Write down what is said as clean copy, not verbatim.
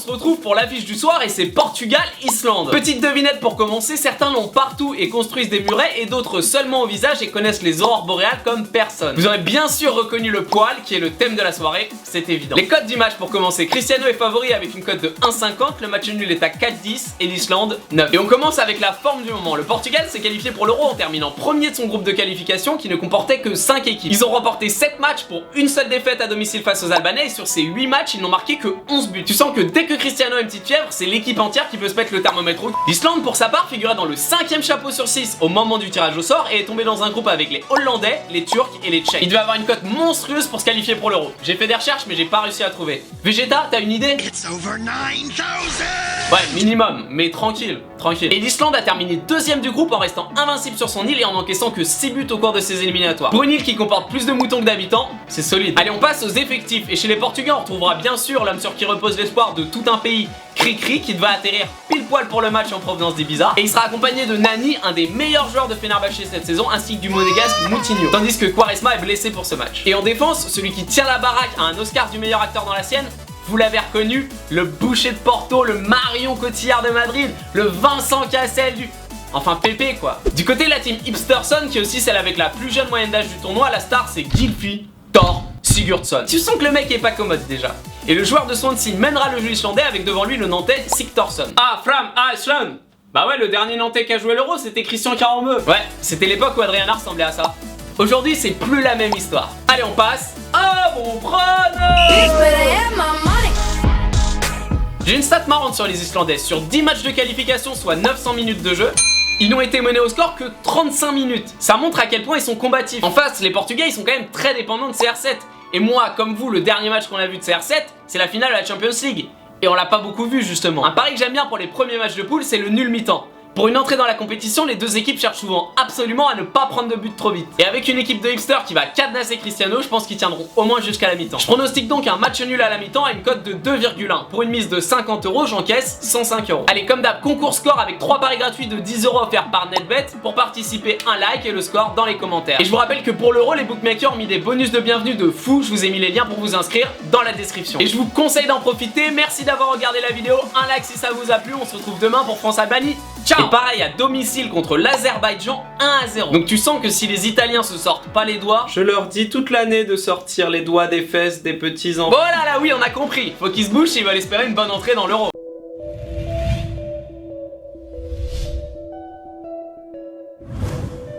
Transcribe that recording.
se retrouve pour l'affiche du soir et c'est Portugal-Islande. Petite devinette pour commencer, certains l'ont partout et construisent des murets et d'autres seulement au visage et connaissent les aurores boréales comme personne. Vous aurez bien sûr reconnu le poil qui est le thème de la soirée, c'est évident. Les cotes du match pour commencer, Cristiano est favori avec une cote de 1,50, le match nul est à 4,10 et l'Islande 9. Et on commence avec la forme du moment. Le Portugal s'est qualifié pour l'Euro en terminant premier de son groupe de qualification qui ne comportait que 5 équipes. Ils ont remporté 7 matchs pour une seule défaite à domicile face aux Albanais et sur ces 8 matchs ils n'ont marqué que 11 buts. Tu sens que dès que Cristiano a une petite fièvre, c'est l'équipe entière qui peut se mettre le thermomètre haut. L'Islande pour sa part figurait dans le 5e chapeau sur 6 au moment du tirage au sort et est tombé dans un groupe avec les Hollandais, les Turcs et les Tchèques. Il devait avoir une cote monstrueuse pour se qualifier pour l'Euro. J'ai fait des recherches mais j'ai pas réussi à trouver. Vegeta, t'as une idée? Ouais, minimum, mais tranquille. Et l'Islande a terminé deuxième du groupe en restant invincible sur son île et en encaissant que 6 buts au cours de ses éliminatoires. Pour une île qui comporte plus de moutons que d'habitants, c'est solide. Allez, on passe aux effectifs et chez les Portugais on retrouvera bien sûr l'homme sur qui repose l'espoir de tout un pays, Cricri, qui devrait atterrir pile poil pour le match en provenance d'Ibiza. Et il sera accompagné de Nani, un des meilleurs joueurs de Fenerbahçe cette saison, ainsi que du monégasque Moutinho. Tandis que Quaresma est blessé pour ce match. Et en défense, celui qui tient la baraque a un Oscar du meilleur acteur dans la sienne. Vous l'avez reconnu, le Boucher de Porto, le Marion Cotillard de Madrid, le Vincent Cassel du... Enfin Pépé quoi. Du côté de la team Hipsterson, qui est aussi celle avec la plus jeune moyenne d'âge du tournoi, la star c'est Gylfi Thor Sigurdsson. Tu sens que le mec est pas commode déjà. Et le joueur de Swansea mènera le jeu islandais avec devant lui le Nantais Sigthorsson. Ah, from Iceland. Bah ouais, le dernier Nantais qui a joué l'Euro c'était Christian Carambeu. Ouais, c'était l'époque où Adriana ressemblait à ça. Aujourd'hui c'est plus la même histoire. Allez on passe à mon pronostic. J'ai une stat marrante sur les Islandais. Sur 10 matchs de qualification, soit 900 minutes de jeu, ils n'ont été menés au score que 35 minutes. Ça montre à quel point ils sont combatifs. En face, les Portugais, ils sont quand même très dépendants de CR7. Et moi, comme vous, le dernier match qu'on a vu de CR7, c'est la finale de la Champions League. Et on l'a pas beaucoup vu justement. Un pari que j'aime bien pour les premiers matchs de poule, c'est le nul mi-temps. Pour une entrée dans la compétition, les deux équipes cherchent souvent absolument à ne pas prendre de but trop vite. Et avec une équipe de hipsters qui va cadenasser Cristiano, je pense qu'ils tiendront au moins jusqu'à la mi-temps. Je pronostique donc un match nul à la mi-temps à une cote de 2,1. Pour une mise de 50 €, j'encaisse 105 €. Allez, comme d'hab, concours score avec 3 paris gratuits de 10 € offerts par NetBet. Pour participer, un like et le score dans les commentaires. Et je vous rappelle que pour l'Euro, les bookmakers ont mis des bonus de bienvenue de fou. Je vous ai mis les liens pour vous inscrire dans la description. Et je vous conseille d'en profiter. Merci d'avoir regardé la vidéo. Un like si ça vous a plu. On se retrouve demain pour France-Albanie. Ciao. Et pareil, à domicile contre l'Azerbaïdjan, 1-0. Donc tu sens que si les Italiens se sortent pas les doigts, je leur dis toute l'année de sortir les doigts des fesses des petits enfants. Oh là là, oui, on a compris. Faut qu'ils se bougent s'ils veulent espérer une bonne entrée dans l'Euro.